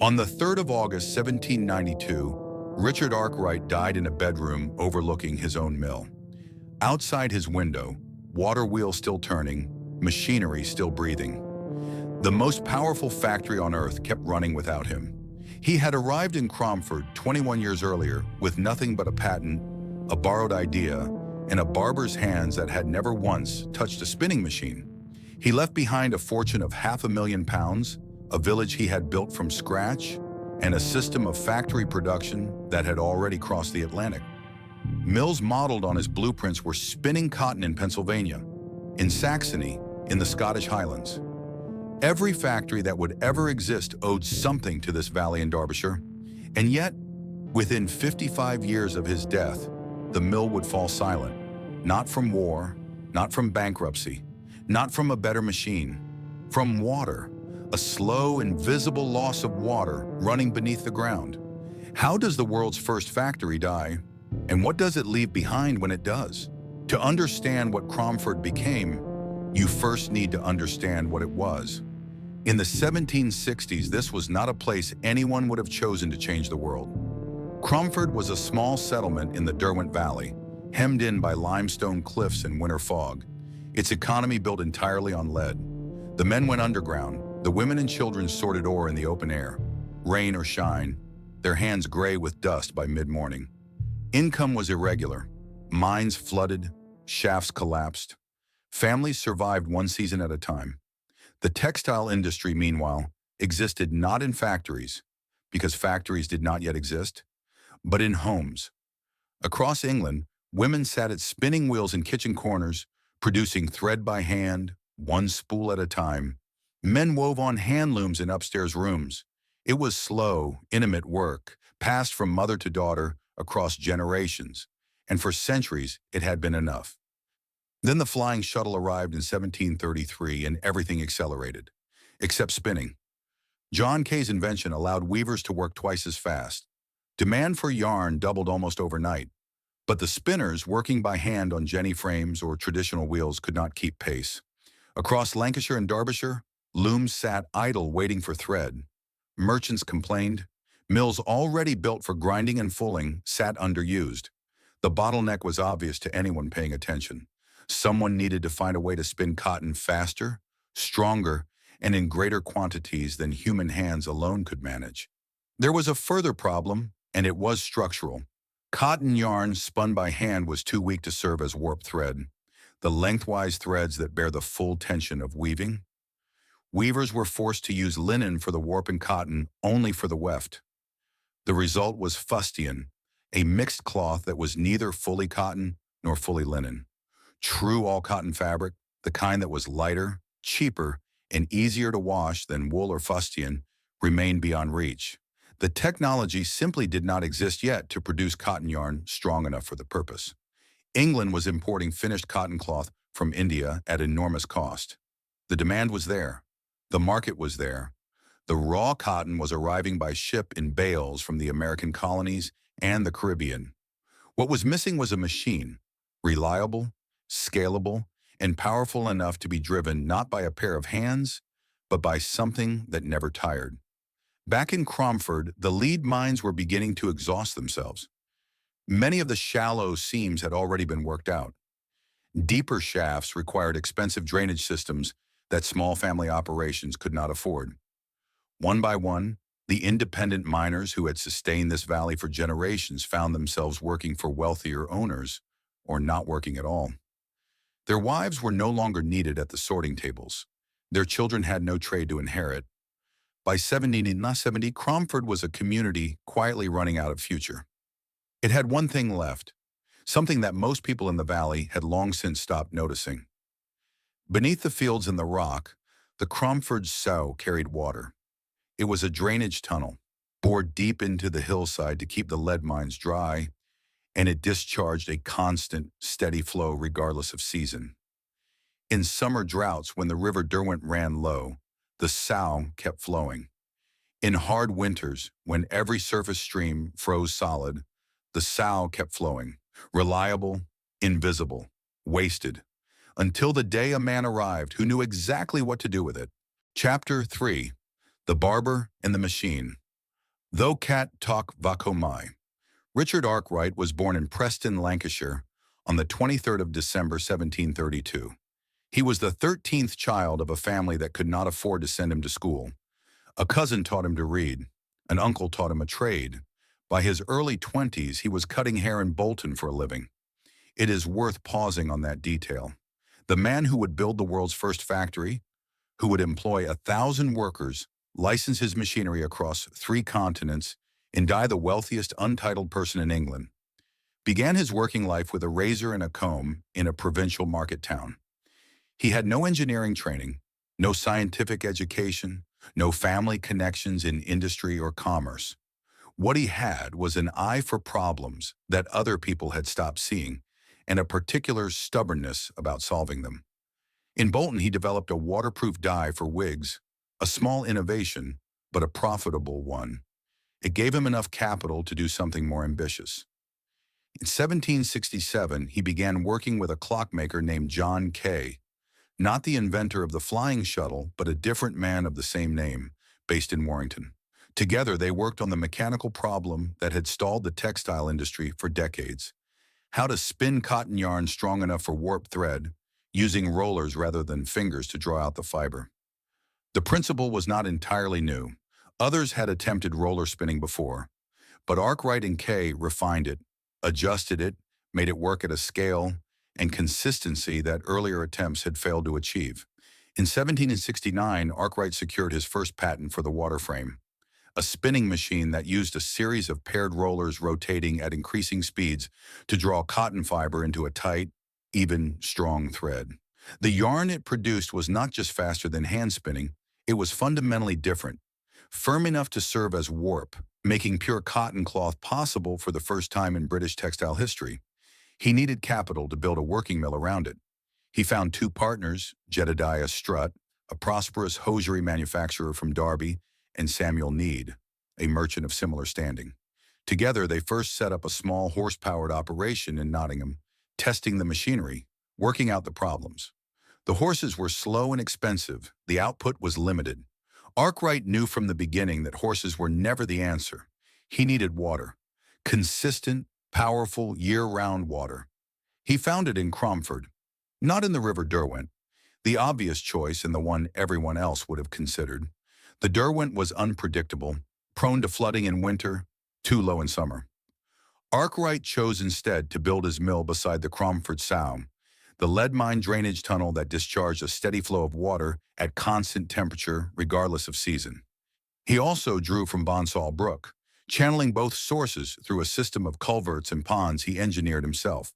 On the 3rd of August, 1792, Richard Arkwright died in a bedroom overlooking his own mill. Outside his window, water wheels still turning, machinery still breathing. The most powerful factory on earth kept running without him. He had arrived in Cromford 21 years earlier with nothing but a patent, a borrowed idea, and a barber's hands that had never once touched a spinning machine. He left behind a fortune of £500,000, a village he had built from scratch, and a system of factory production that had already crossed the Atlantic. Mills modeled on his blueprints were spinning cotton in Pennsylvania, in Saxony, in the Scottish Highlands. Every factory that would ever exist owed something to this valley in Derbyshire, and yet, within 55 years of his death, the mill would fall silent, not from war, not from bankruptcy, not from a better machine, from water, a slow, invisible loss of water running beneath the ground. How does the world's first factory die, and what does it leave behind when it does? To understand what Cromford became, you first need to understand what it was. In the 1760s, this was not a place anyone would have chosen to change the world. Cromford was a small settlement in the Derwent Valley, hemmed in by limestone cliffs and winter fog. Its economy built entirely on lead. The men went underground, the women and children sorted ore in the open air, rain or shine, their hands gray with dust by mid-morning. Income was irregular. Mines flooded, shafts collapsed. Families survived one season at a time. The textile industry, meanwhile, existed not in factories, because factories did not yet exist, but in homes. Across England, women sat at spinning wheels in kitchen corners, producing thread by hand, one spool at a time. Men wove on hand looms in upstairs rooms. It was slow, intimate work, passed from mother to daughter across generations, and for centuries it had been enough. Then the flying shuttle arrived in 1733 and everything accelerated, except spinning. John Kay's invention allowed weavers to work twice as fast. Demand for yarn doubled almost overnight, but the spinners working by hand on jenny frames or traditional wheels could not keep pace. Across Lancashire and Derbyshire, looms sat idle waiting for thread. Merchants complained. Mills already built for grinding and fulling sat underused. The bottleneck was obvious to anyone paying attention. Someone needed to find a way to spin cotton faster, stronger, and in greater quantities than human hands alone could manage. There was a further problem, and it was structural. Cotton yarn spun by hand was too weak to serve as warp thread, the lengthwise threads that bear the full tension of weaving. Weavers were forced to use linen for the warp and cotton only for the weft. The result was fustian, a mixed cloth that was neither fully cotton nor fully linen. True all-cotton fabric, the kind that was lighter, cheaper, and easier to wash than wool or fustian, remained beyond reach. The technology simply did not exist yet to produce cotton yarn strong enough for the purpose. England was importing finished cotton cloth from India at enormous cost. The demand was there. The market was there. The raw cotton was arriving by ship in bales from the American colonies and the Caribbean. What was missing was a machine, reliable, scalable, and powerful enough to be driven not by a pair of hands, but by something that never tired. Back in Cromford, the lead mines were beginning to exhaust themselves. Many of the shallow seams had already been worked out. Deeper shafts required expensive drainage systems that small family operations could not afford. One by one, the independent miners who had sustained this valley for generations found themselves working for wealthier owners or not working at all. Their wives were no longer needed at the sorting tables. Their children had no trade to inherit. By 1770, Cromford was a community quietly running out of future. It had one thing left, something that most people in the valley had long since stopped noticing. Beneath the fields and the rock, the Cromford sow carried water. It was a drainage tunnel, bored deep into the hillside to keep the lead mines dry, and it discharged a constant, steady flow regardless of season. In summer droughts, when the river Derwent ran low, the sow kept flowing. In hard winters, when every surface stream froze solid, the sow kept flowing, reliable, invisible, wasted, until the day a man arrived who knew exactly what to do with it. Chapter 3. The Barber and the Machine. Though cat talk vacomai. Richard Arkwright was born in Preston, Lancashire, on the 23rd of December 1732. He was the 13th child of a family that could not afford to send him to school. A cousin taught him to read. An uncle taught him a trade. By his early 20s, he was cutting hair in Bolton for a living. It is worth pausing on that detail. The man who would build the world's first factory, who would employ 1,000 workers, license his machinery across 3 continents, and die the wealthiest untitled person in England, began his working life with a razor and a comb in a provincial market town. He had no engineering training, no scientific education, no family connections in industry or commerce. What he had was an eye for problems that other people had stopped seeing, and a particular stubbornness about solving them. In Bolton, he developed a waterproof dye for wigs, a small innovation, but a profitable one. It gave him enough capital to do something more ambitious. In 1767, he began working with a clockmaker named John Kay, not the inventor of the flying shuttle, but a different man of the same name, based in Warrington. Together, they worked on the mechanical problem that had stalled the textile industry for decades: how to spin cotton yarn strong enough for warp thread, using rollers rather than fingers to draw out the fiber. The principle was not entirely new. Others had attempted roller spinning before, but Arkwright and Kay refined it, adjusted it, made it work at a scale and consistency that earlier attempts had failed to achieve. In 1769, Arkwright secured his first patent for the water frame, a spinning machine that used a series of paired rollers rotating at increasing speeds to draw cotton fiber into a tight, even, strong thread. The yarn it produced was not just faster than hand spinning, it was fundamentally different, firm enough to serve as warp, making pure cotton cloth possible for the first time in British textile history. He needed capital to build a working mill around it. He found 2 partners, Jedediah Strutt, a prosperous hosiery manufacturer from Derby, and Samuel Need, a merchant of similar standing. Together, they first set up a small horse-powered operation in Nottingham, testing the machinery, working out the problems. The horses were slow and expensive. The output was limited. Arkwright knew from the beginning that horses were never the answer. He needed water. Consistent, powerful, year-round water. He found it in Cromford, not in the River Derwent, the obvious choice and the one everyone else would have considered. The Derwent was unpredictable, prone to flooding in winter, too low in summer. Arkwright chose instead to build his mill beside the Cromford Sow, the lead mine drainage tunnel that discharged a steady flow of water at constant temperature regardless of season. He also drew from Bonsall Brook, channeling both sources through a system of culverts and ponds he engineered himself,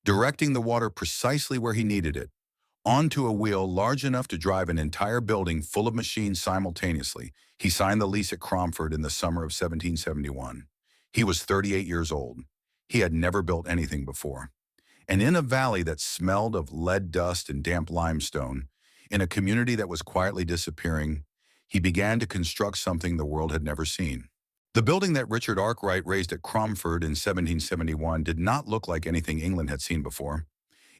directing the water precisely where he needed it, onto a wheel large enough to drive an entire building full of machines simultaneously. He signed the lease at Cromford in the summer of 1771. He was 38 years old. He had never built anything before. And in a valley that smelled of lead dust and damp limestone, in a community that was quietly disappearing, he began to construct something the world had never seen. The building that Richard Arkwright raised at Cromford in 1771 did not look like anything England had seen before.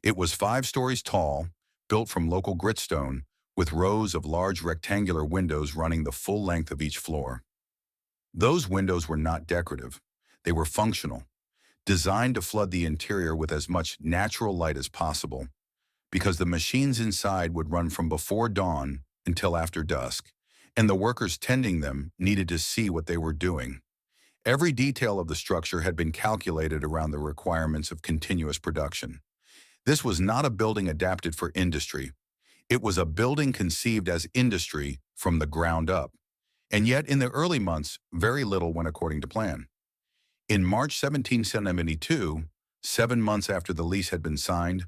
It was 5 stories tall, built from local gritstone, with rows of large rectangular windows running the full length of each floor. Those windows were not decorative. They were functional, designed to flood the interior with as much natural light as possible, because the machines inside would run from before dawn until after dusk, and the workers tending them needed to see what they were doing. Every detail of the structure had been calculated around the requirements of continuous production. This was not a building adapted for industry. It was a building conceived as industry from the ground up. And yet, in the early months, very little went according to plan. In March 1772, 7 months after the lease had been signed,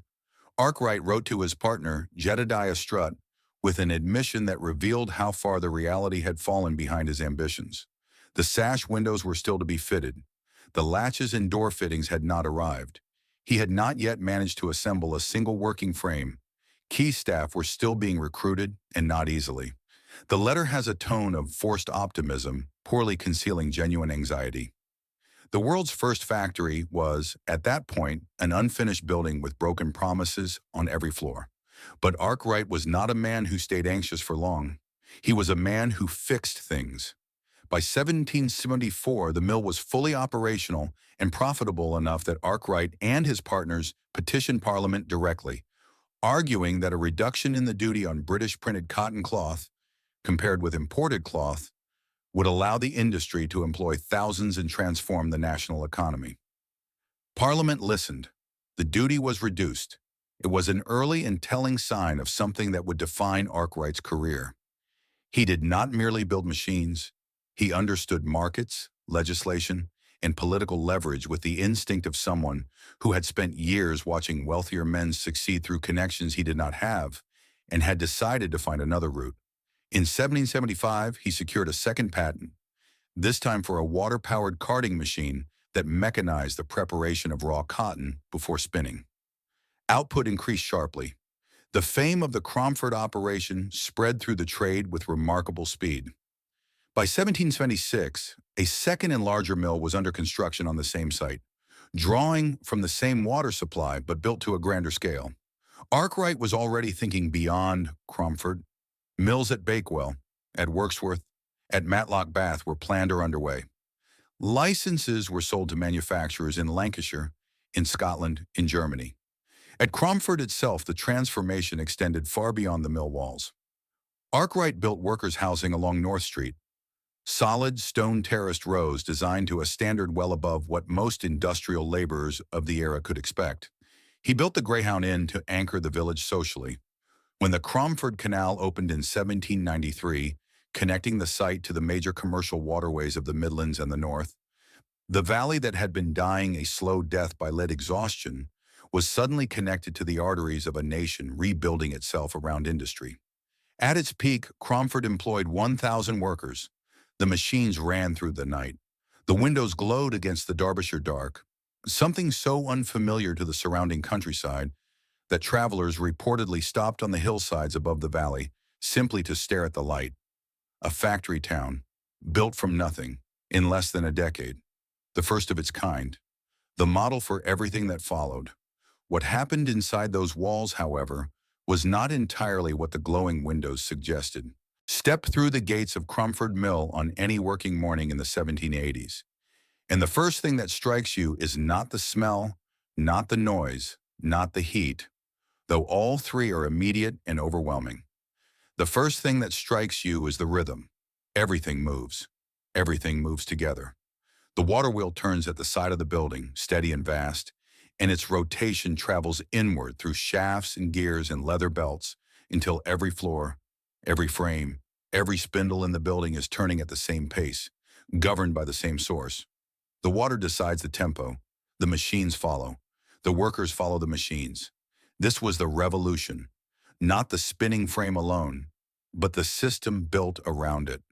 Arkwright wrote to his partner, Jedediah Strutt, with an admission that revealed how far the reality had fallen behind his ambitions. The sash windows were still to be fitted. The latches and door fittings had not arrived. He had not yet managed to assemble a single working frame. Key staff were still being recruited, and not easily. The letter has a tone of forced optimism, poorly concealing genuine anxiety. The world's first factory was, at that point, an unfinished building with broken promises on every floor. But Arkwright was not a man who stayed anxious for long. He was a man who fixed things. By 1774, the mill was fully operational and profitable enough that Arkwright and his partners petitioned Parliament directly, arguing that a reduction in the duty on British printed cotton cloth, compared with imported cloth, would allow the industry to employ thousands and transform the national economy. Parliament listened. The duty was reduced. It was an early and telling sign of something that would define Arkwright's career. He did not merely build machines. He understood markets, legislation, and political leverage with the instinct of someone who had spent years watching wealthier men succeed through connections he did not have and had decided to find another route. In 1775, he secured a second patent, this time for a water-powered carding machine that mechanized the preparation of raw cotton before spinning. Output increased sharply. The fame of the Cromford operation spread through the trade with remarkable speed. By 1776, a second and larger mill was under construction on the same site, drawing from the same water supply but built to a grander scale. Arkwright was already thinking beyond Cromford. Mills at Bakewell, at Wirksworth, at Matlock Bath were planned or underway. Licenses were sold to manufacturers in Lancashire, in Scotland, in Germany. At Cromford itself, the transformation extended far beyond the mill walls. Arkwright built workers' housing along North Street, solid stone terraced rows designed to a standard well above what most industrial laborers of the era could expect. He built the Greyhound Inn to anchor the village socially. When the Cromford Canal opened in 1793, connecting the site to the major commercial waterways of the Midlands and the North, the valley that had been dying a slow death by lead exhaustion was suddenly connected to the arteries of a nation rebuilding itself around industry. At its peak, Cromford employed 1,000 workers. The machines ran through the night. The windows glowed against the Derbyshire dark, something so unfamiliar to the surrounding countryside that travelers reportedly stopped on the hillsides above the valley simply to stare at the light. A factory town, built from nothing, in less than a decade. The first of its kind. The model for everything that followed. What happened inside those walls, however, was not entirely what the glowing windows suggested. Step through the gates of Cromford Mill on any working morning in the 1780s, and the first thing that strikes you is not the smell, not the noise, not the heat, though all three are immediate and overwhelming. The first thing that strikes you is the rhythm. Everything moves. Everything moves together. The water wheel turns at the side of the building, steady and vast, and its rotation travels inward through shafts and gears and leather belts until every floor, every frame, every spindle in the building is turning at the same pace, governed by the same source. The water decides the tempo. The machines follow. The workers follow the machines. This was the revolution, not the spinning frame alone, but the system built around it.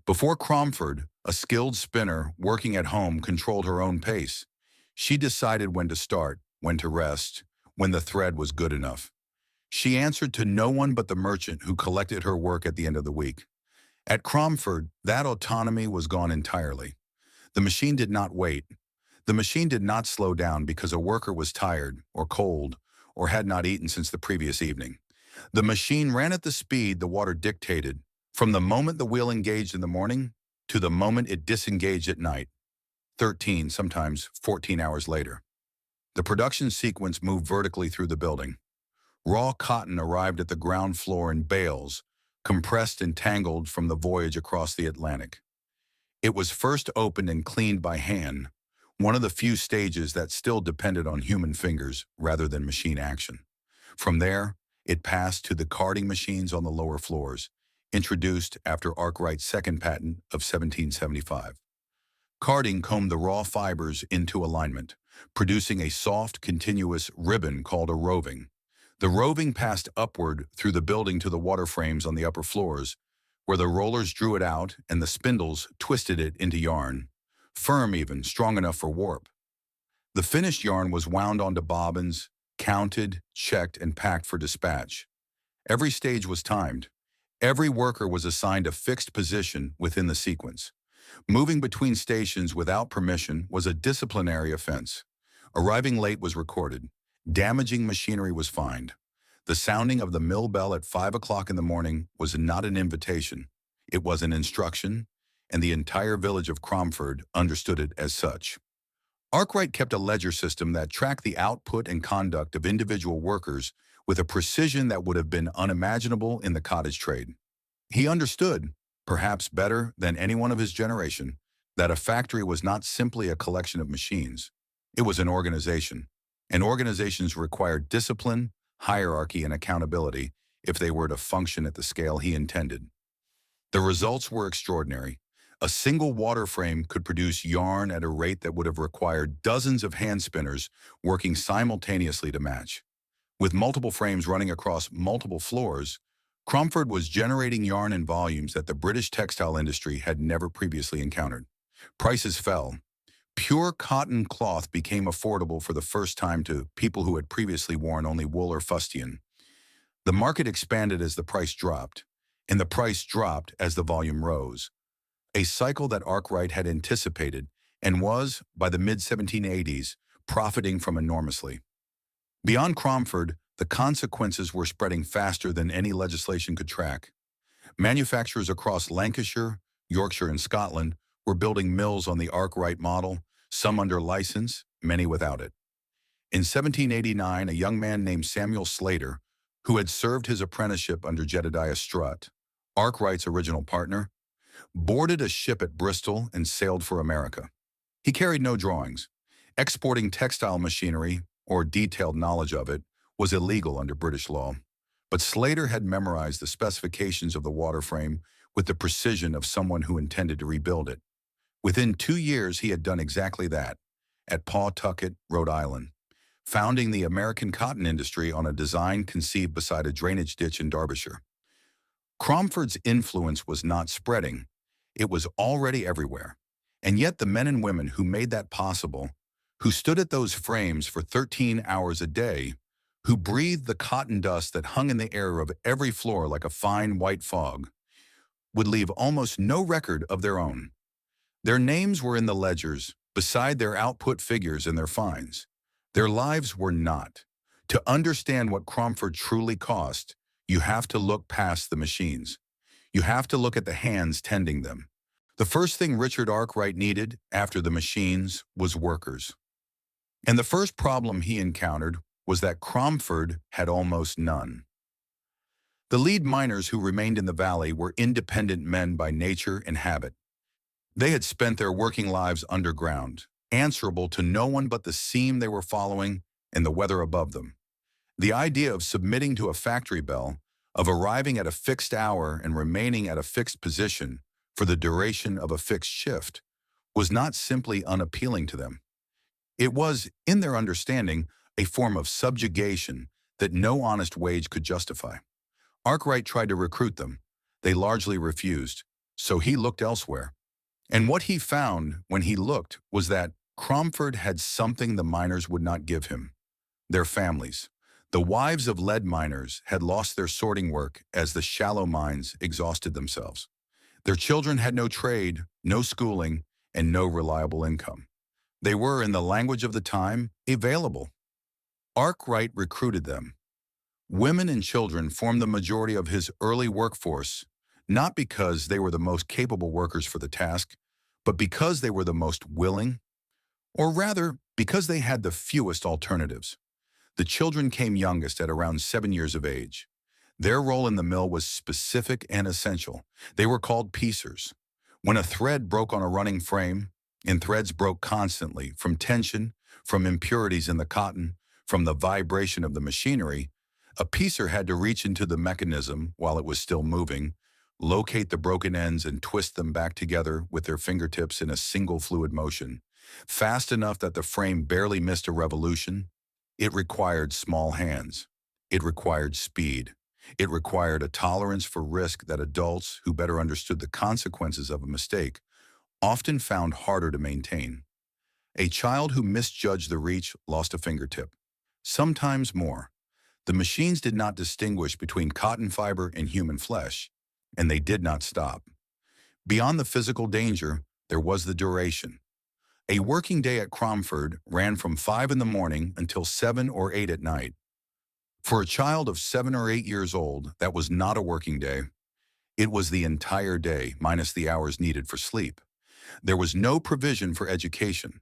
Before Cromford, a skilled spinner working at home controlled her own pace. She decided when to start, when to rest, when the thread was good enough. She answered to no one but the merchant who collected her work at the end of the week. At Cromford, that autonomy was gone entirely. The machine did not wait. The machine did not slow down because a worker was tired or cold or had not eaten since the previous evening. The machine ran at the speed the water dictated, from the moment the wheel engaged in the morning to the moment it disengaged at night, 13, sometimes 14 hours later. The production sequence moved vertically through the building. Raw cotton arrived at the ground floor in bales, compressed and tangled from the voyage across the Atlantic. It was first opened and cleaned by hand, one of the few stages that still depended on human fingers rather than machine action. From there, it passed to the carding machines on the lower floors, introduced after Arkwright's second patent of 1775. Carding combed the raw fibers into alignment, producing a soft, continuous ribbon called a roving. The roving passed upward through the building to the water frames on the upper floors, where the rollers drew it out and the spindles twisted it into yarn, firm even, strong enough for warp. The finished yarn was wound onto bobbins, counted, checked, and packed for dispatch. Every stage was timed. Every worker was assigned a fixed position within the sequence. Moving between stations without permission was a disciplinary offense. Arriving late was recorded. Damaging machinery was fined. The sounding of the mill bell at 5 o'clock in the morning was not an invitation. It was an instruction, and the entire village of Cromford understood it as such. Arkwright kept a ledger system that tracked the output and conduct of individual workers with a precision that would have been unimaginable in the cottage trade. He understood, perhaps better than anyone of his generation, that a factory was not simply a collection of machines. It was an organization, and organizations required discipline, hierarchy, and accountability if they were to function at the scale he intended. The results were extraordinary. A single water frame could produce yarn at a rate that would have required dozens of hand spinners working simultaneously to match. With multiple frames running across multiple floors, Cromford was generating yarn in volumes that the British textile industry had never previously encountered. Prices fell. Pure cotton cloth became affordable for the first time to people who had previously worn only wool or fustian. The market expanded as the price dropped, and the price dropped as the volume rose, a cycle that Arkwright had anticipated and was, by the mid-1780s, profiting from enormously. Beyond Cromford, the consequences were spreading faster than any legislation could track. Manufacturers across Lancashire, Yorkshire, and Scotland were building mills on the Arkwright model, some under license, many without it. In 1789, a young man named Samuel Slater, who had served his apprenticeship under Jedediah Strutt, Arkwright's original partner, boarded a ship at Bristol and sailed for America. He carried no drawings. Exporting textile machinery, or detailed knowledge of it, was illegal under British law. But Slater had memorized the specifications of the water frame with the precision of someone who intended to rebuild it. Within 2 years, he had done exactly that, at Pawtucket, Rhode Island, founding the American cotton industry on a design conceived beside a drainage ditch in Derbyshire. Cromford's influence was not spreading. It was already everywhere. And yet the men and women who made that possible, who stood at those frames for 13 hours a day, who breathed the cotton dust that hung in the air of every floor like a fine white fog, would leave almost no record of their own. Their names were in the ledgers, beside their output figures and their fines. Their lives were not. To understand what Cromford truly cost, you have to look past the machines. You have to look at the hands tending them. The first thing Richard Arkwright needed after the machines was workers. And the first problem he encountered was that Cromford had almost none. The lead miners who remained in the valley were independent men by nature and habit. They had spent their working lives underground, answerable to no one but the seam they were following and the weather above them. The idea of submitting to a factory bell, of arriving at a fixed hour and remaining at a fixed position for the duration of a fixed shift, was not simply unappealing to them. It was, in their understanding, a form of subjugation that no honest wage could justify. Arkwright tried to recruit them. They largely refused, so he looked elsewhere. And what he found when he looked was that Cromford had something the miners would not give him: their families. The wives of lead miners had lost their sorting work as the shallow mines exhausted themselves. Their children had no trade, no schooling, and no reliable income. They were, in the language of the time, available. Arkwright recruited them. Women and children formed the majority of his early workforce, not because they were the most capable workers for the task, but because they were the most willing, or rather, because they had the fewest alternatives. The children came youngest at around 7 years of age. Their role in the mill was specific and essential. They were called piecers. When a thread broke on a running frame, and threads broke constantly from tension, from impurities in the cotton, from the vibration of the machinery, a piecer had to reach into the mechanism while it was still moving, locate the broken ends and twist them back together with their fingertips in a single fluid motion, fast enough that the frame barely missed a revolution. It required small hands. It required speed. It required a tolerance for risk that adults who better understood the consequences of a mistake often found harder to maintain. A child who misjudged the reach lost a fingertip, sometimes more. The machines did not distinguish between cotton fiber and human flesh, and they did not stop. Beyond the physical danger, there was the duration. A working day at Cromford ran from 5 in the morning until 7 or 8 at night. For a child of 7 or 8 years old, that was not a working day. It was the entire day, minus the hours needed for sleep. There was no provision for education.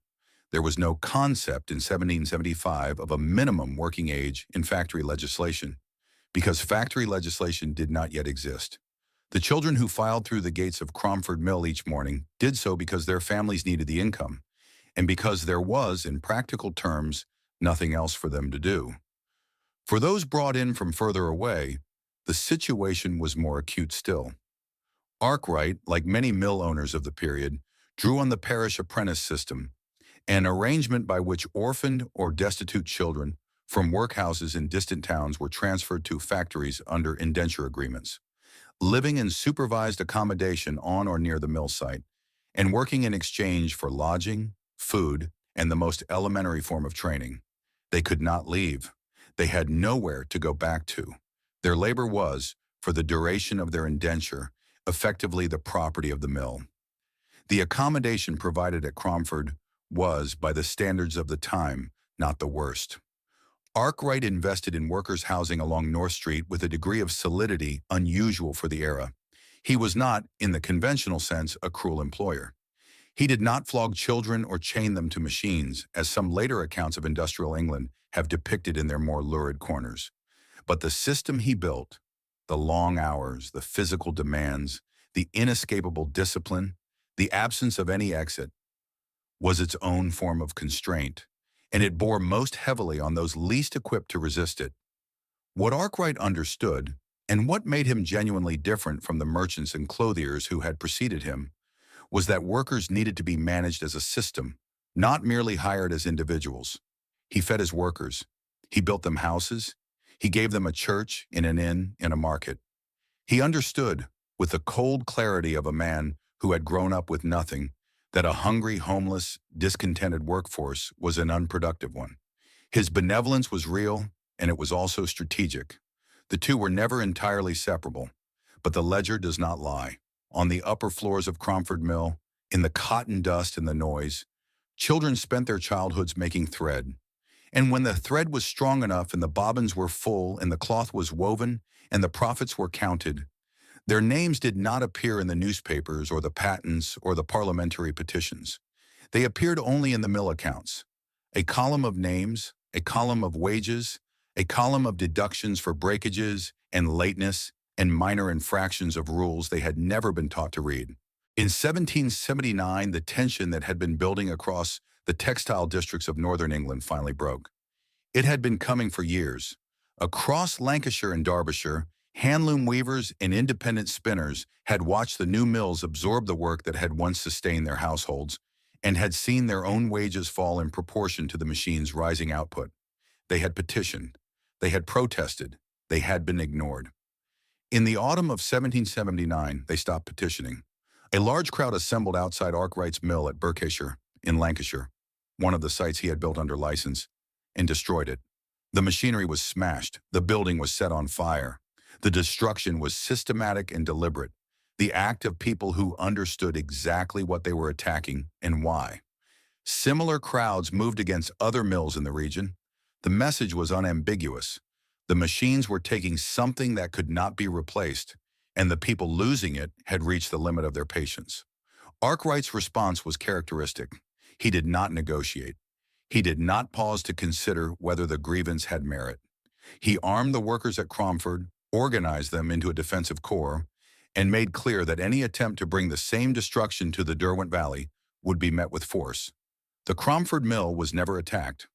There was no concept in 1775 of a minimum working age in factory legislation, because factory legislation did not yet exist. The children who filed through the gates of Cromford Mill each morning did so because their families needed the income, and because there was, in practical terms, nothing else for them to do. For those brought in from further away, the situation was more acute still. Arkwright, like many mill owners of the period, drew on the parish apprentice system, an arrangement by which orphaned or destitute children from workhouses in distant towns were transferred to factories under indenture agreements, living in supervised accommodation on or near the mill site, and working in exchange for lodging, food, and the most elementary form of training. They could not leave. They had nowhere to go back to. Their labor was, for the duration of their indenture, effectively the property of the mill. The accommodation provided at Cromford was, by the standards of the time, not the worst. Arkwright invested in workers' housing along North Street with a degree of solidity unusual for the era. He was not, in the conventional sense, a cruel employer. He did not flog children or chain them to machines, as some later accounts of industrial England have depicted in their more lurid corners. But the system he built, the long hours, the physical demands, the inescapable discipline, the absence of any exit, was its own form of constraint, and it bore most heavily on those least equipped to resist it. What Arkwright understood, and what made him genuinely different from the merchants and clothiers who had preceded him, was that workers needed to be managed as a system, not merely hired as individuals. He fed his workers. He built them houses. He gave them a church, in an inn, in a market. He understood, with the cold clarity of a man who had grown up with nothing, that a hungry, homeless, discontented workforce was an unproductive one. His benevolence was real, and it was also strategic. The two were never entirely separable, but the ledger does not lie. On the upper floors of Cromford Mill, in the cotton dust and the noise, children spent their childhoods making thread. And when the thread was strong enough and the bobbins were full and the cloth was woven and the profits were counted, their names did not appear in the newspapers or the patents or the parliamentary petitions. They appeared only in the mill accounts. A column of names, a column of wages, a column of deductions for breakages and lateness and minor infractions of rules they had never been taught to read. In 1779, the tension that had been building across the textile districts of northern England finally broke. It had been coming for years. Across Lancashire and Derbyshire, handloom weavers and independent spinners had watched the new mills absorb the work that had once sustained their households and had seen their own wages fall in proportion to the machine's rising output. They had petitioned. They had protested. They had been ignored. In the autumn of 1779, they stopped petitioning. A large crowd assembled outside Arkwright's mill at Derbyshire, in Lancashire, one of the sites he had built under license, and destroyed it. The machinery was smashed. The building was set on fire. The destruction was systematic and deliberate, the act of people who understood exactly what they were attacking and why. Similar crowds moved against other mills in the region. The message was unambiguous. The machines were taking something that could not be replaced, and the people losing it had reached the limit of their patience. Arkwright's response was characteristic. He did not negotiate. He did not pause to consider whether the grievance had merit. He armed the workers at Cromford, organized them into a defensive corps, and made clear that any attempt to bring the same destruction to the Derwent Valley would be met with force. The Cromford Mill was never attacked.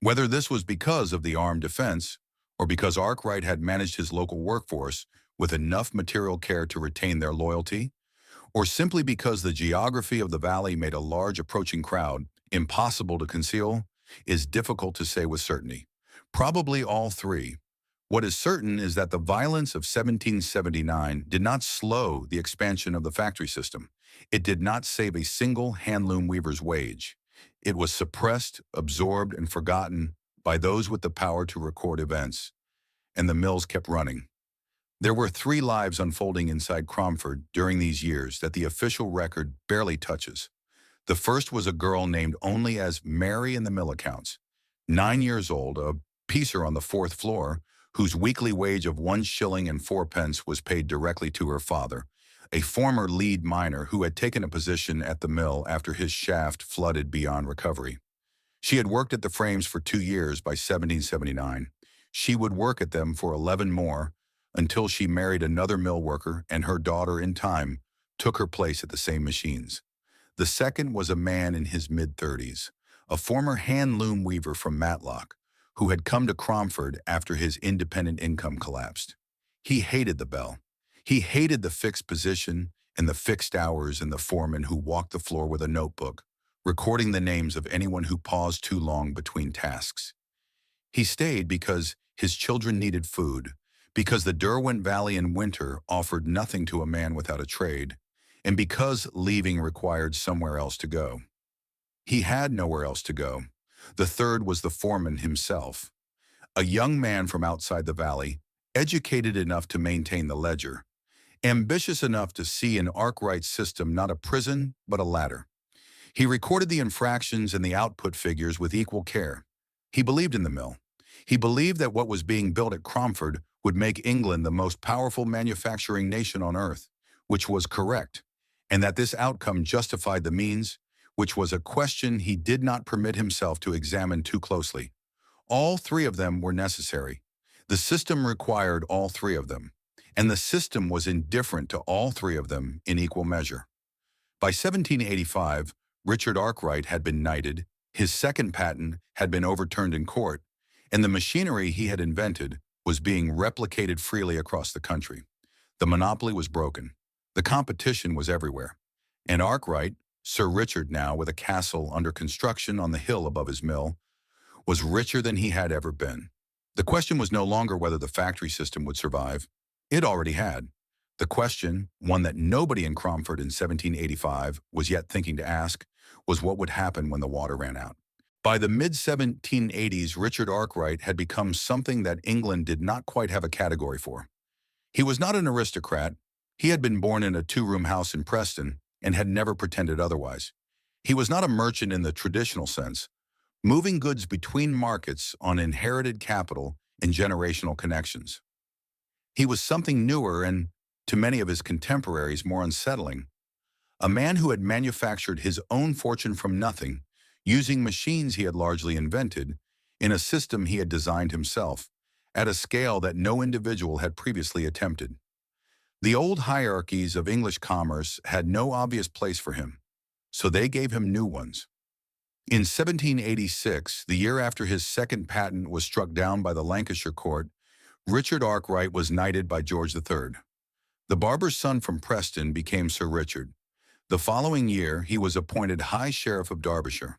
Whether this was because of the armed defense or because Arkwright had managed his local workforce with enough material care to retain their loyalty, or simply because the geography of the valley made a large approaching crowd impossible to conceal, is difficult to say with certainty. Probably all three. What is certain is that the violence of 1779 did not slow the expansion of the factory system. It did not save a single handloom weaver's wage. It was suppressed, absorbed, and forgotten by those with the power to record events, and the mills kept running. There were 3 lives unfolding inside Cromford during these years that the official record barely touches. The first was a girl named only as Mary in the mill accounts, 9 years old, a piecer on the 4th floor, whose weekly wage of 1 shilling and 4 pence was paid directly to her father, a former lead miner who had taken a position at the mill after his shaft flooded beyond recovery. She had worked at the frames for 2 years by 1779. She would work at them for 11 more until she married another mill worker and her daughter in time took her place at the same machines. The second was a man in his mid-30s, a former hand-loom weaver from Matlock, who had come to Cromford after his independent income collapsed. He hated the bell. He hated the fixed position and the fixed hours and the foreman who walked the floor with a notebook, recording the names of anyone who paused too long between tasks. He stayed because his children needed food, because the Derwent Valley in winter offered nothing to a man without a trade, and because leaving required somewhere else to go. He had nowhere else to go. The third was the foreman himself, a young man from outside the valley, educated enough to maintain the ledger, ambitious enough to see an Arkwright system not a prison but a ladder. He recorded the infractions and the output figures with equal care. He believed in the mill. He believed that what was being built at Cromford would make England the most powerful manufacturing nation on earth, which was correct, and that this outcome justified the means, which was a question he did not permit himself to examine too closely. All three of them were necessary. The system required all three of them, and the system was indifferent to all three of them in equal measure. By 1785, Richard Arkwright had been knighted, his second patent had been overturned in court, and the machinery he had invented was being replicated freely across the country. The monopoly was broken. The competition was everywhere. And Arkwright, Sir Richard now with a castle under construction on the hill above his mill, was richer than he had ever been. The question was no longer whether the factory system would survive. It already had. The question, one that nobody in Cromford in 1785 was yet thinking to ask, was what would happen when the water ran out. By the mid-1780s, Richard Arkwright had become something that England did not quite have a category for. He was not an aristocrat. He had been born in a two-room house in Preston and had never pretended otherwise. He was not a merchant in the traditional sense, moving goods between markets on inherited capital and generational connections. He was something newer and, to many of his contemporaries, more unsettling. A man who had manufactured his own fortune from nothing, using machines he had largely invented, in a system he had designed himself, at a scale that no individual had previously attempted. The old hierarchies of English commerce had no obvious place for him, so they gave him new ones. In 1786, the year after his second patent was struck down by the Lancashire court, Richard Arkwright was knighted by George III. The barber's son from Preston became Sir Richard. The following year, he was appointed High Sheriff of Derbyshire,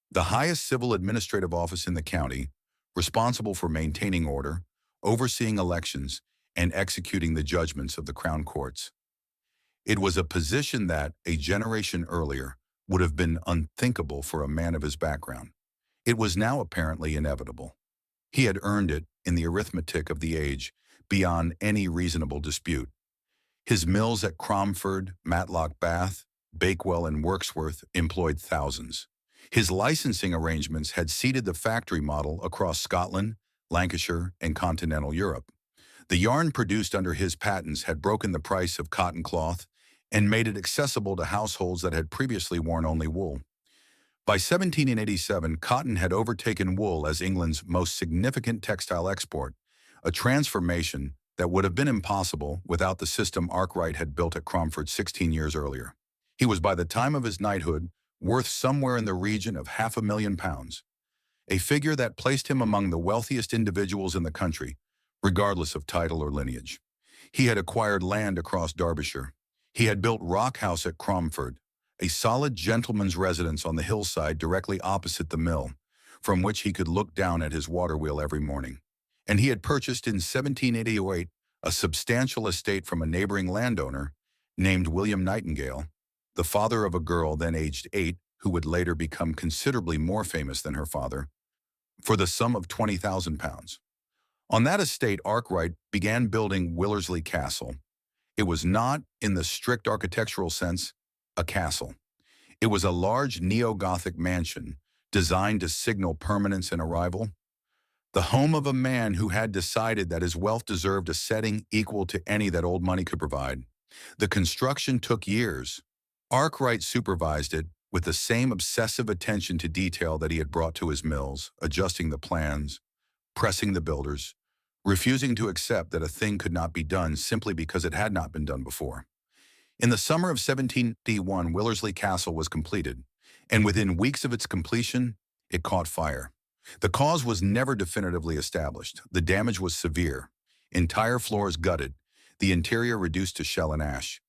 the highest civil administrative office in the county, responsible for maintaining order, overseeing elections, and executing the judgments of the Crown Courts. It was a position that, a generation earlier, would have been unthinkable for a man of his background. It was now apparently inevitable. He had earned it in the arithmetic of the age, beyond any reasonable dispute. His mills at Cromford, Matlock Bath, Bakewell, and Wirksworth employed thousands. His licensing arrangements had seeded the factory model across Scotland, Lancashire, and continental Europe. The yarn produced under his patents had broken the price of cotton cloth and made it accessible to households that had previously worn only wool. By 1787, cotton had overtaken wool as England's most significant textile export, a transformation that would have been impossible without the system Arkwright had built at Cromford 16 years earlier. He was, by the time of his knighthood, worth somewhere in the region of £500,000, a figure that placed him among the wealthiest individuals in the country, regardless of title or lineage. He had acquired land across Derbyshire. He had built Rock House at Cromford, a solid gentleman's residence on the hillside directly opposite the mill, from which he could look down at his water wheel every morning. And he had purchased in 1788 a substantial estate from a neighboring landowner named William Nightingale, the father of a girl then aged 8 who would later become considerably more famous than her father, for the sum of £20,000. On that estate, Arkwright began building Willersley Castle. It was not, in the strict architectural sense, a castle. It was a large neo-Gothic mansion designed to signal permanence and arrival. the home of a man who had decided that his wealth deserved a setting equal to any that old money could provide. The construction took years. Arkwright supervised it with the same obsessive attention to detail that he had brought to his mills, adjusting the plans, pressing the builders, refusing to accept that a thing could not be done simply because it had not been done before. In the summer of 1781, Willersley Castle was completed, and within weeks of its completion, it caught fire. The cause was never definitively established. The damage was severe. Entire floors gutted, the interior reduced to shell and ash.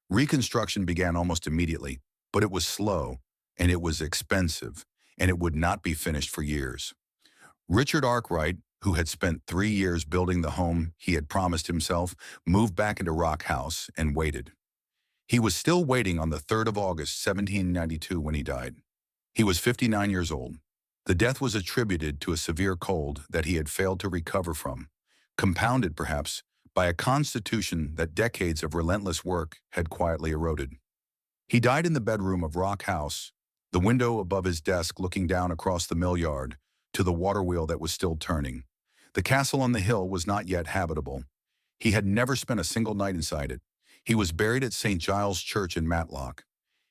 Reconstruction began almost immediately, but it was slow, and it was expensive, and it would not be finished for years. Richard Arkwright, who had spent 3 years building the home he had promised himself, moved back into Rock House and waited. He was still waiting on the 3rd of August, 1792, when he died. He was 59 years old. The death was attributed to a severe cold that he had failed to recover from, compounded, perhaps, by a constitution that decades of relentless work had quietly eroded. He died in the bedroom of Rock House, the window above his desk looking down across the mill yard to the water wheel that was still turning. The castle on the hill was not yet habitable. He had never spent a single night inside it. He was buried at St. Giles Church in Matlock.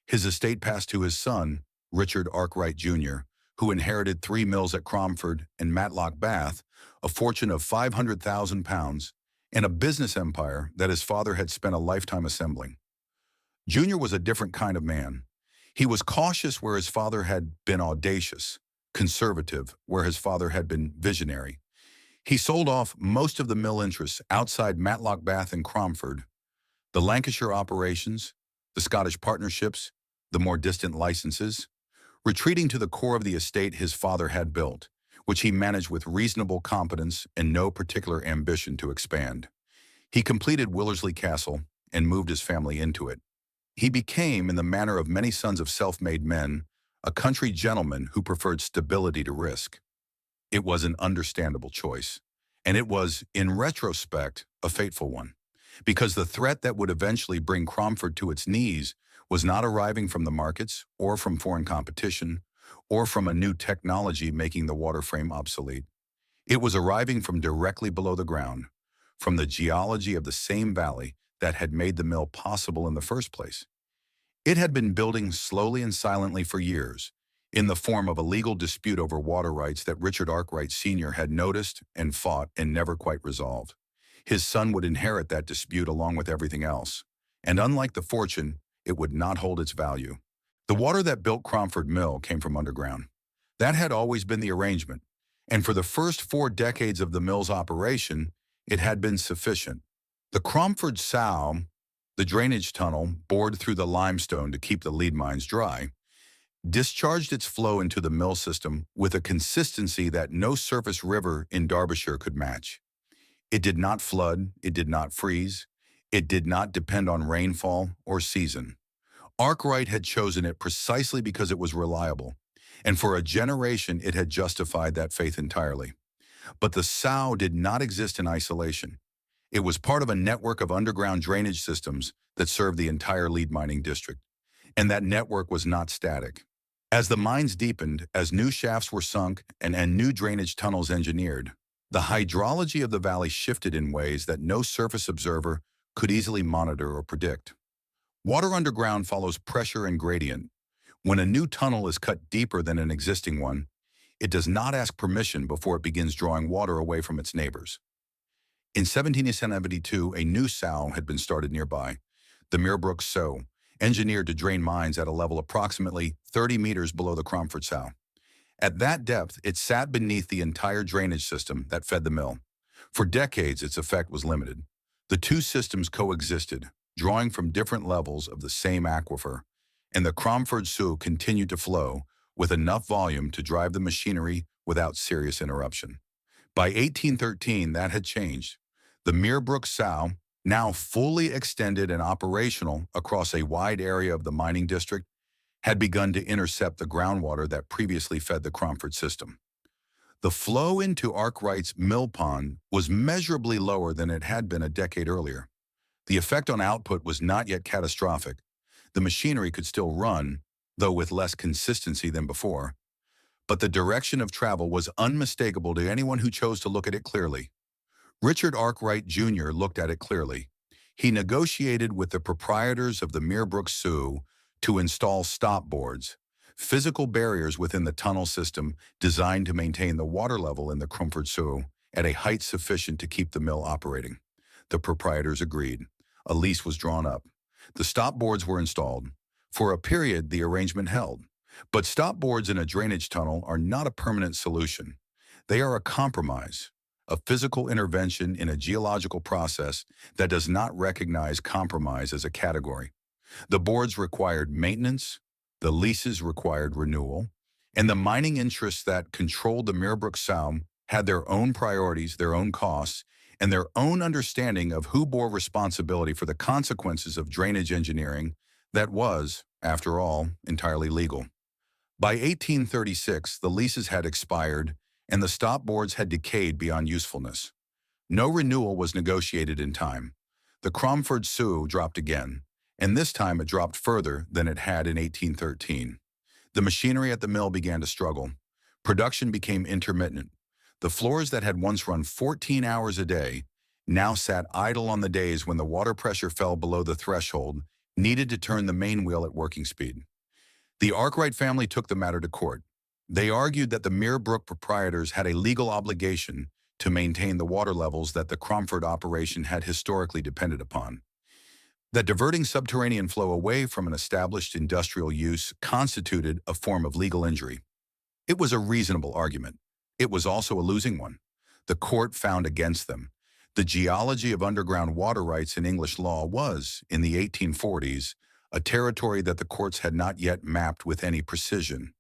His estate passed to his son, Richard Arkwright, Jr., who inherited 3 mills at Cromford and Matlock, Bath, a fortune of £500,000, and a business empire that his father had spent a lifetime assembling. Jr. was a different kind of man. He was cautious where his father had been audacious, conservative where his father had been visionary. He sold off most of the mill interests outside Matlock, Bath, and Cromford, the Lancashire operations, the Scottish partnerships, the more distant licenses, retreating to the core of the estate his father had built, which he managed with reasonable competence and no particular ambition to expand. He completed Willersley Castle and moved his family into it. He became, in the manner of many sons of self-made men, a country gentleman who preferred stability to risk. It was an understandable choice, and it was, in retrospect, a fateful one, because the threat that would eventually bring Cromford to its knees was not arriving from the markets or from foreign competition or from a new technology making the water frame obsolete. It was arriving from directly below the ground, from the geology of the same valley that had made the mill possible in the first place. It had been building slowly and silently for years, in the form of a legal dispute over water rights that Richard Arkwright Sr. had noticed and fought and never quite resolved. His son would inherit that dispute along with everything else, and unlike the fortune, it would not hold its value. The water that built Cromford Mill came from underground. That had always been the arrangement, and for the first 4 decades of the mill's operation, it had been sufficient. The Cromford Sow, the drainage tunnel bored through the limestone to keep the lead mines dry, discharged its flow into the mill system with a consistency that no surface river in Derbyshire could match. It did not flood, it did not freeze, it did not depend on rainfall or season. Arkwright had chosen it precisely because it was reliable, and for a generation it had justified that faith entirely. But the Sow did not exist in isolation. It was part of a network of underground drainage systems that served the entire lead mining district, and that network was not static. As the mines deepened, as new shafts were sunk, and new drainage tunnels engineered, the hydrology of the valley shifted in ways that no surface observer could easily monitor or predict. Water underground follows pressure and gradient. When a new tunnel is cut deeper than an existing one, it does not ask permission before it begins drawing water away from its neighbors. In 1772, a new sow had been started nearby, the Muirbrook Sow, engineered to drain mines at a level approximately 30 meters below the Cromford Sow. At that depth, it sat beneath the entire drainage system that fed the mill. For decades, its effect was limited. The two systems coexisted, drawing from different levels of the same aquifer, and the Cromford Sow continued to flow with enough volume to drive the machinery without serious interruption. By 1813, that had changed. The Muirbrook Sow, now fully extended and operational across a wide area of the mining district, had begun to intercept the groundwater that previously fed the Cromford system. The flow into Arkwright's mill pond was measurably lower than it had been a decade earlier. The effect on output was not yet catastrophic. The machinery could still run, though with less consistency than before. but the direction of travel was unmistakable to anyone who chose to look at it clearly. Richard Arkwright Jr. looked at it clearly. He negotiated with the proprietors of the Meerbrook Sioux to install stop boards, physical barriers within the tunnel system designed to maintain the water level in the Cromford Sioux at a height sufficient to keep the mill operating. The proprietors agreed. A lease was drawn up. The stop boards were installed. For a period, the arrangement held. But stop boards in a drainage tunnel are not a permanent solution. They are a compromise, a physical intervention in a geological process that does not recognize compromise as a category. The boards required maintenance, the leases required renewal, and the mining interests that controlled the Meerbrook Sound had their own priorities, their own costs, and their own understanding of who bore responsibility for the consequences of drainage engineering that was, after all, entirely legal. By 1836, the leases had expired and the stop boards had decayed beyond usefulness. No renewal was negotiated in time. The Cromford Sioux dropped again, and this time it dropped further than it had in 1813. The machinery at the mill began to struggle. Production became intermittent. The floors that had once run 14 hours a day now sat idle on the days when the water pressure fell below the threshold needed to turn the main wheel at working speed. The Arkwright family took the matter to court. They argued that the Meerbrook proprietors had a legal obligation to maintain the water levels that the Cromford operation had historically depended upon. That diverting subterranean flow away from an established industrial use constituted a form of legal injury. It was a reasonable argument. It was also a losing one. The court found against them. The geology of underground water rights in English law was, in the 1840s, a territory that the courts had not yet mapped with any precision.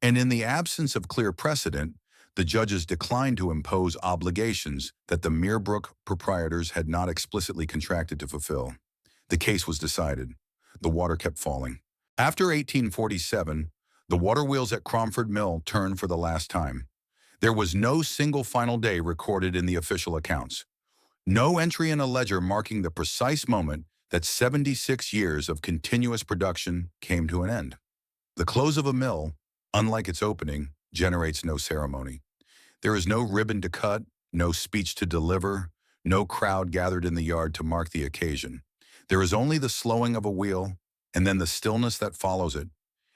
And in the absence of clear precedent, the judges declined to impose obligations that the Meerbrook proprietors had not explicitly contracted to fulfill. The case was decided. The water kept falling. After 1847, the water wheels at Cromford Mill turned for the last time. There was no single final day recorded in the official accounts. No entry in a ledger marking the precise moment that 76 years of continuous production came to an end. The close of a mill, unlike its opening, generates no ceremony. There is no ribbon to cut, no speech to deliver, no crowd gathered in the yard to mark the occasion. There is only the slowing of a wheel, and then the stillness that follows it,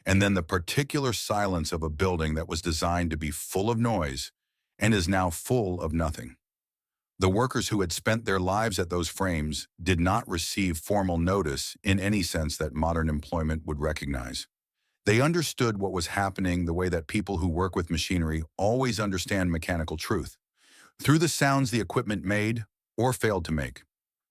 and then the particular silence of a building that was designed to be full of noise and is now full of nothing. The workers who had spent their lives at those frames did not receive formal notice in any sense that modern employment would recognize. They understood what was happening the way that people who work with machinery always understand mechanical truth, through the sounds the equipment made or failed to make.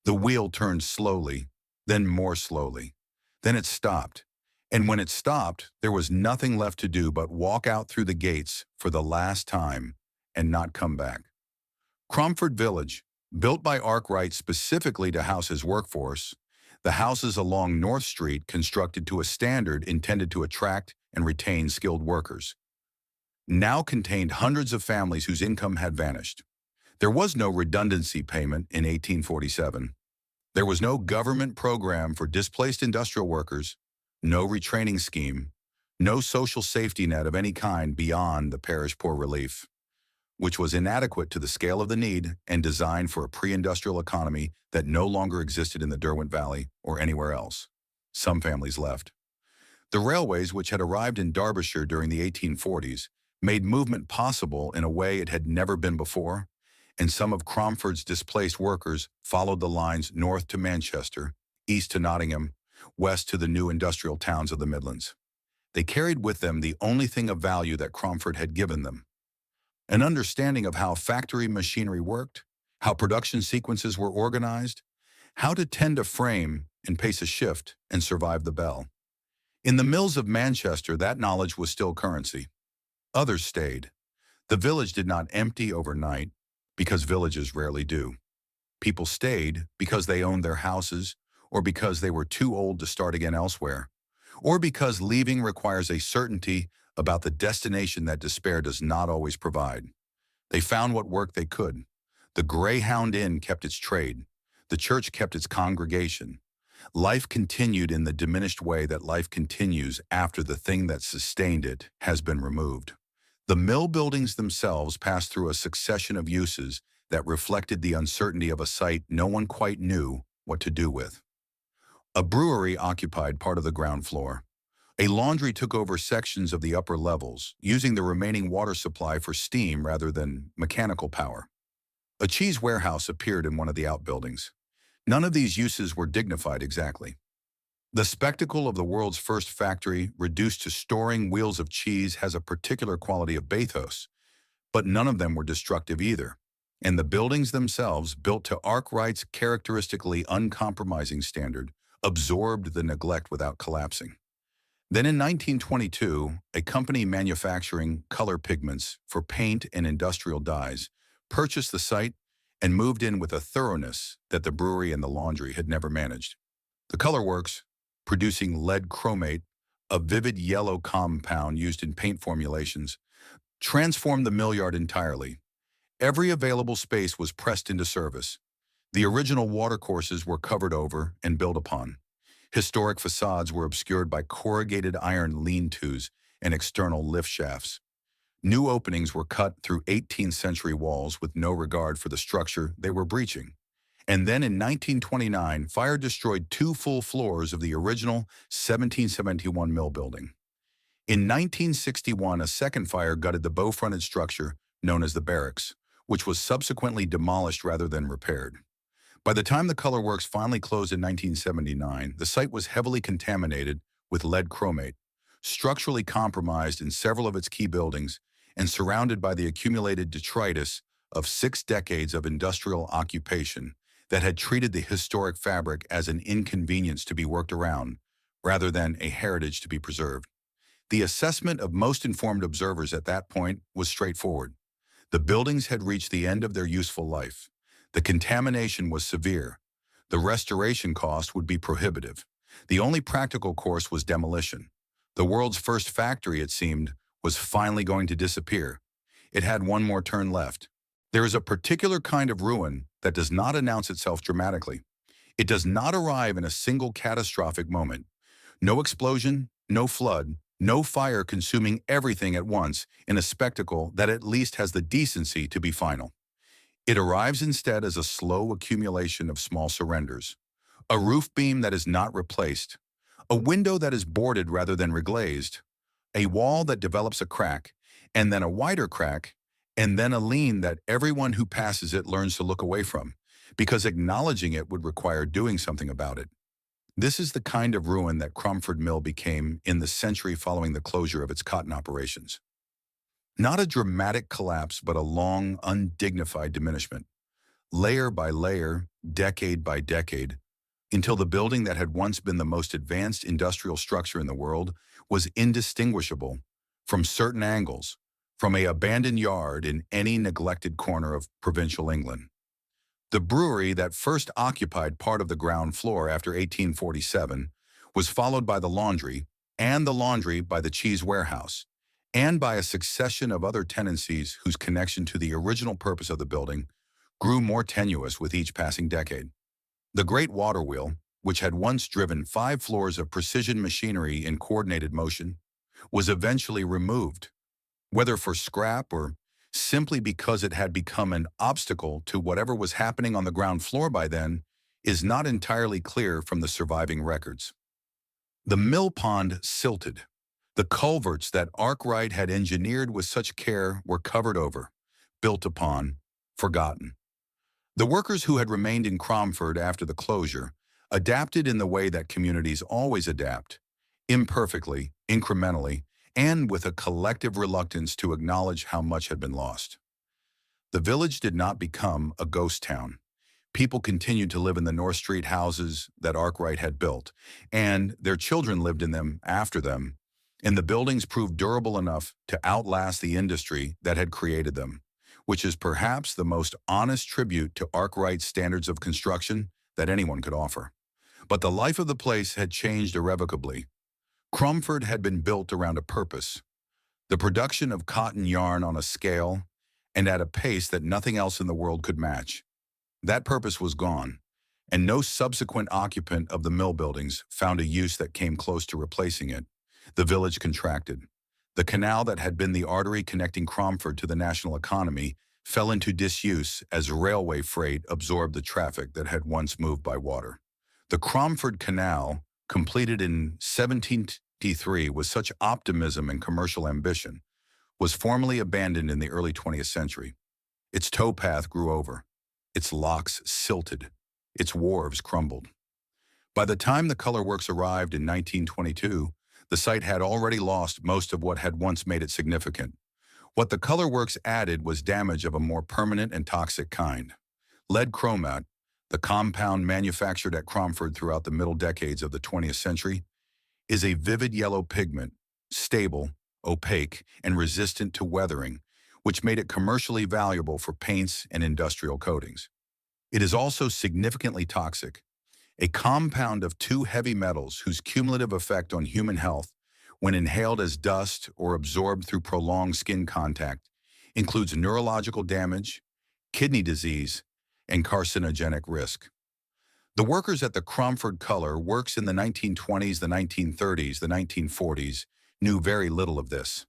The wheel turned slowly, then more slowly. Then it stopped. And when it stopped, there was nothing left to do but walk out through the gates for the last time and not come back. Cromford Village, built by Arkwright specifically to house his workforce, the houses along North Street constructed to a standard intended to attract and retain skilled workers, now contained hundreds of families whose income had vanished. There was no redundancy payment in 1847. There was no government program for displaced industrial workers, no retraining scheme, no social safety net of any kind beyond the parish poor relief, which was inadequate to the scale of the need and designed for a pre-industrial economy that no longer existed in the Derwent Valley or anywhere else. Some families left. The railways, which had arrived in Derbyshire during the 1840s, made movement possible in a way it had never been before, and some of Cromford's displaced workers followed the lines north to Manchester, east to Nottingham, west to the new industrial towns of the Midlands. They carried with them the only thing of value that Cromford had given them: an understanding of how factory machinery worked, how production sequences were organized, how to tend a frame and pace a shift and survive the bell. In the mills of Manchester, that knowledge was still currency. Others stayed. The village did not empty overnight, because villages rarely do. People stayed because they owned their houses, or because they were too old to start again elsewhere, or because leaving requires a certainty about the destination that despair does not always provide. They found what work they could. The Greyhound Inn kept its trade. The church kept its congregation. Life continued in the diminished way that life continues after the thing that sustained it has been removed. The mill buildings themselves passed through a succession of uses that reflected the uncertainty of a site no one quite knew what to do with. A brewery occupied part of the ground floor. A laundry took over sections of the upper levels, using the remaining water supply for steam rather than mechanical power. A cheese warehouse appeared in one of the outbuildings. None of these uses were dignified exactly. The spectacle of the world's first factory reduced to storing wheels of cheese has a particular quality of bathos, but none of them were destructive either. And the buildings themselves, built to Arkwright's characteristically uncompromising standard, absorbed the neglect without collapsing. Then in 1922, a company manufacturing color pigments for paint and industrial dyes purchased the site and moved in with a thoroughness that the brewery and the laundry had never managed. The color works, producing lead chromate, a vivid yellow compound used in paint formulations, transformed the mill yard entirely. Every available space was pressed into service. The original watercourses were covered over and built upon. Historic facades were obscured by corrugated iron lean-tos and external lift shafts. New openings were cut through 18th century walls with no regard for the structure they were breaching. And then in 1929, fire destroyed 2 full floors of the original 1771 mill building. In 1961, a second fire gutted the bow-fronted structure known as the barracks, which was subsequently demolished rather than repaired. By the time the color works finally closed in 1979, the site was heavily contaminated with lead chromate, structurally compromised in several of its key buildings, and surrounded by the accumulated detritus of 6 decades of industrial occupation that had treated the historic fabric as an inconvenience to be worked around, rather than a heritage to be preserved. The assessment of most informed observers at that point was straightforward. The buildings had reached the end of their useful life. The contamination was severe. The restoration cost would be prohibitive. The only practical course was demolition. The world's first factory, it seemed, was finally going to disappear. It had one more turn left. There is a particular kind of ruin that does not announce itself dramatically. It does not arrive in a single catastrophic moment. No explosion, no flood, no fire consuming everything at once in a spectacle that at least has the decency to be final. It arrives instead as a slow accumulation of small surrenders. A roof beam that is not replaced, a window that is boarded rather than reglazed, a wall that develops a crack, and then a wider crack, and then a lean that everyone who passes it learns to look away from, because acknowledging it would require doing something about it. This is the kind of ruin that Cromford Mill became in the century following the closure of its cotton operations. Not a dramatic collapse, but a long, undignified diminishment, layer by layer, decade by decade, until the building that had once been the most advanced industrial structure in the world was indistinguishable from certain angles, from an abandoned yard in any neglected corner of provincial England. The brewery that first occupied part of the ground floor after 1847 was followed by the laundry, and the laundry by the cheese warehouse, and by a succession of other tenancies whose connection to the original purpose of the building grew more tenuous with each passing decade. The great water wheel, which had once driven 5 floors of precision machinery in coordinated motion, was eventually removed, whether for scrap or simply because it had become an obstacle to whatever was happening on the ground floor by then, is not entirely clear from the surviving records. The mill pond silted. The culverts that Arkwright had engineered with such care were covered over, built upon, forgotten. The workers who had remained in Cromford after the closure adapted in the way that communities always adapt, imperfectly, incrementally, and with a collective reluctance to acknowledge how much had been lost. The village did not become a ghost town. People continued to live in the North Street houses that Arkwright had built, and their children lived in them after them, and the buildings proved durable enough to outlast the industry that had created them, which is perhaps the most honest tribute to Arkwright's standards of construction that anyone could offer. But the life of the place had changed irrevocably. Cromford had been built around a purpose, the production of cotton yarn on a scale and at a pace that nothing else in the world could match. That purpose was gone, and no subsequent occupant of the mill buildings found a use that came close to replacing it. The village contracted. The canal that had been the artery connecting Cromford to the national economy fell into disuse as railway freight absorbed the traffic that had once moved by water. The Cromford Canal, completed in 1723 with such optimism and commercial ambition, was formally abandoned in the early 20th century. Its towpath grew over, its locks silted, its wharves crumbled. By the time the color works arrived in 1922, the site had already lost most of what had once made it significant. What the color works added was damage of a more permanent and toxic kind. Lead chromate, the compound manufactured at Cromford throughout the middle decades of the 20th century, is a vivid yellow pigment, stable, opaque, and resistant to weathering, which made it commercially valuable for paints and industrial coatings. It is also significantly toxic, a compound of two heavy metals whose cumulative effect on human health, when inhaled as dust or absorbed through prolonged skin contact, includes neurological damage, kidney disease, and carcinogenic risk. The workers at the Cromford Color Works in the 1920s, the 1930s, the 1940s knew very little of this.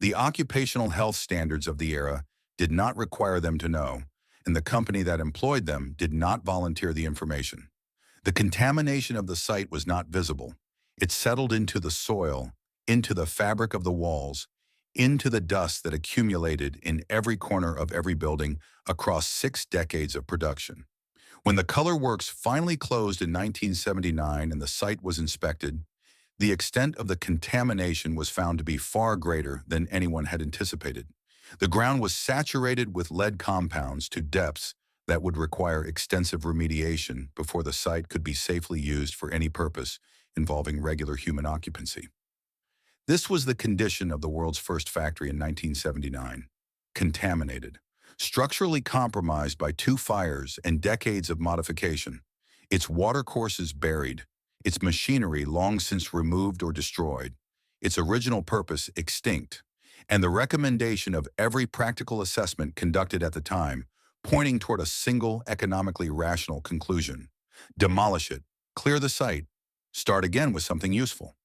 The occupational health standards of the era did not require them to know, and the company that employed them did not volunteer the information. The contamination of the site was not visible. It settled into the soil, into the fabric of the walls, into the dust that accumulated in every corner of every building across 6 decades of production. When the Color Works finally closed in 1979 and the site was inspected, the extent of the contamination was found to be far greater than anyone had anticipated. The ground was saturated with lead compounds to depths that would require extensive remediation before the site could be safely used for any purpose involving regular human occupancy. This was the condition of the world's first factory in 1979. Contaminated, structurally compromised by 2 fires and decades of modification, its watercourses buried, its machinery long since removed or destroyed, its original purpose extinct, and the recommendation of every practical assessment conducted at the time pointing toward a single economically rational conclusion: demolish it, clear the site, start again with something useful.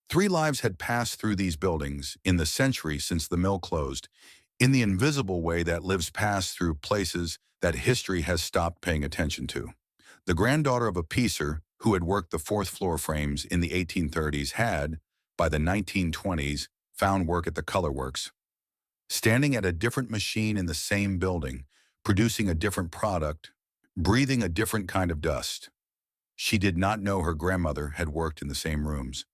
3 lives had passed through these buildings in the century since the mill closed, in the invisible way that lives pass through places that history has stopped paying attention to. The granddaughter of a piecer who had worked the 4th floor frames in the 1830s had, by the 1920s, found work at the Color Works. Standing at a different machine in the same building, producing a different product, breathing a different kind of dust. She did not know her grandmother had worked in the same rooms.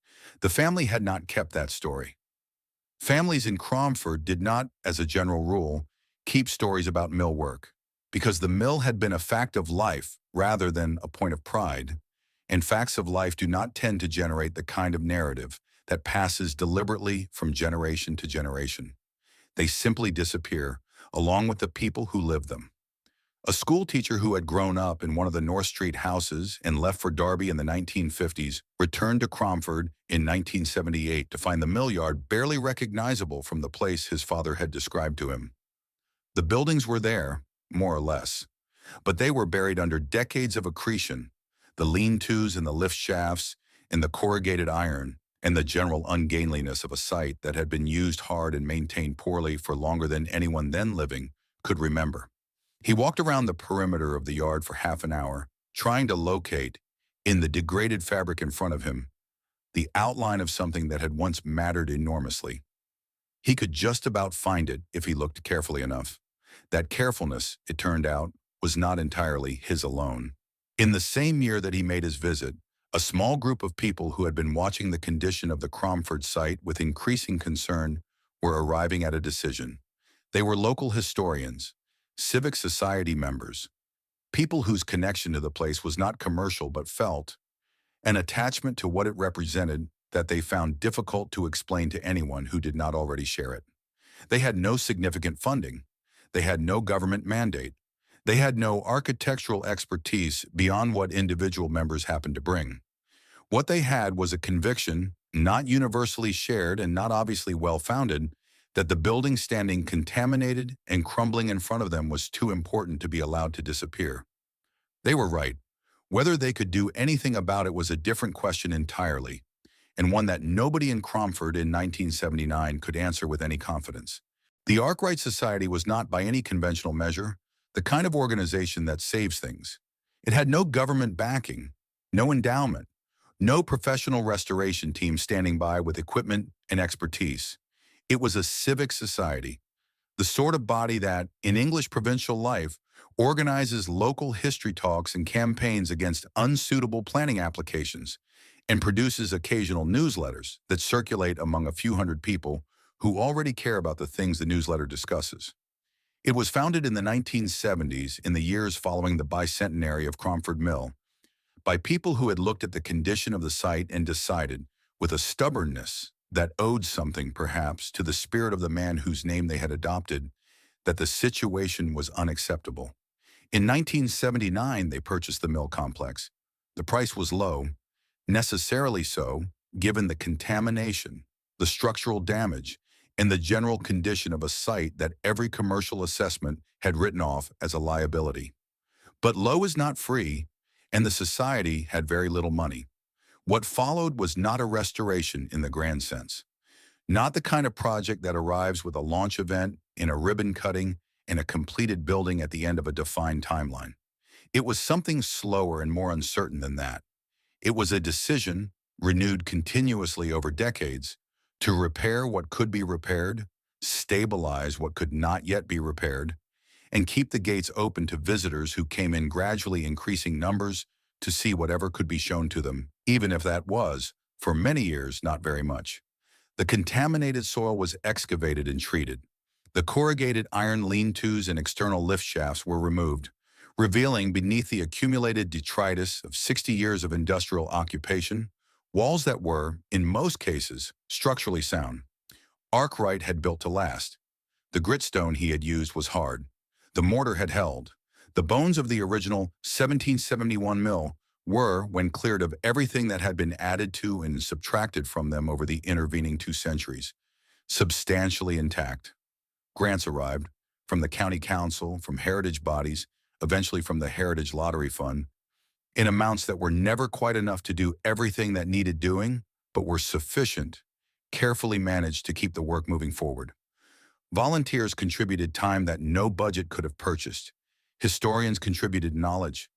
The family had not kept that story. Families in Cromford did not, as a general rule, keep stories about mill work, because the mill had been a fact of life rather than a point of pride, and facts of life do not tend to generate the kind of narrative that passes deliberately from generation to generation. They simply disappear, along with the people who live them. A school teacher who had grown up in one of the North Street houses and left for Derby in the 1950s returned to Cromford in 1978 to find the mill yard barely recognizable from the place his father had described to him. The buildings were there, more or less, but they were buried under decades of accretion, the lean-tos and the lift shafts and the corrugated iron, and the general ungainliness of a site that had been used hard and maintained poorly for longer than anyone then living could remember. He walked around the perimeter of the yard for half an hour, trying to locate, in the degraded fabric in front of him, the outline of something that had once mattered enormously. He could just about find it if he looked carefully enough. That carefulness, it turned out, was not entirely his alone. In the same year that he made his visit, a small group of people who had been watching the condition of the Cromford site with increasing concern were arriving at a decision. They were local historians, civic society members, people whose connection to the place was not commercial but felt, an attachment to what it represented that they found difficult to explain to anyone who did not already share it. They had no significant funding. They had no government mandate. They had no architectural expertise beyond what individual members happened to bring. What they had was a conviction, not universally shared and not obviously well-founded, that the building standing contaminated and crumbling in front of them was too important to be allowed to disappear. They were right. Whether they could do anything about it was a different question entirely, and one that nobody in Cromford in 1979 could answer with any confidence. The Arkwright Society was not, by any conventional measure, the kind of organization that saves things. It had no government backing, no endowment, no professional restoration team standing by with equipment and expertise. It was a civic society, the sort of body that, in English provincial life, organizes local history talks and campaigns against unsuitable planning applications, and produces occasional newsletters that circulate among a few hundred people who already care about the things the newsletter discusses. It was founded in the 1970s, in the years following the bicentenary of Cromford Mill, by people who had looked at the condition of the site and decided, with a stubbornness that owed something, perhaps, to the spirit of the man whose name they had adopted, that the situation was unacceptable. In 1979, they purchased the mill complex. The price was low, necessarily so, given the contamination, the structural damage, and the general condition of a site that every commercial assessment had written off as a liability. But low is not free, and the society had very little money. What followed was not a restoration in the grand sense, not the kind of project that arrives with a launch event, in a ribbon cutting, and a completed building at the end of a defined timeline. It was something slower and more uncertain than that. It was a decision, renewed continuously over decades, to repair what could be repaired, stabilize what could not yet be repaired, and keep the gates open to visitors who came in gradually increasing numbers to see whatever could be shown to them, even if that was, for many years, not very much. The contaminated soil was excavated and treated. The corrugated iron lean-tos and external lift shafts were removed, revealing beneath the accumulated detritus of 60 years of industrial occupation, walls that were, in most cases, structurally sound. Arkwright had built to last. The gritstone he had used was hard. The mortar had held. The bones of the original 1771 mill were, when cleared of everything that had been added to and subtracted from them over the intervening 2 centuries, substantially intact. Grants arrived, from the county council, from heritage bodies, eventually from the Heritage Lottery Fund, in amounts that were never quite enough to do everything that needed doing, but were sufficient, carefully managed to keep the work moving forward. Volunteers contributed time that no budget could have purchased. Historians contributed knowledge.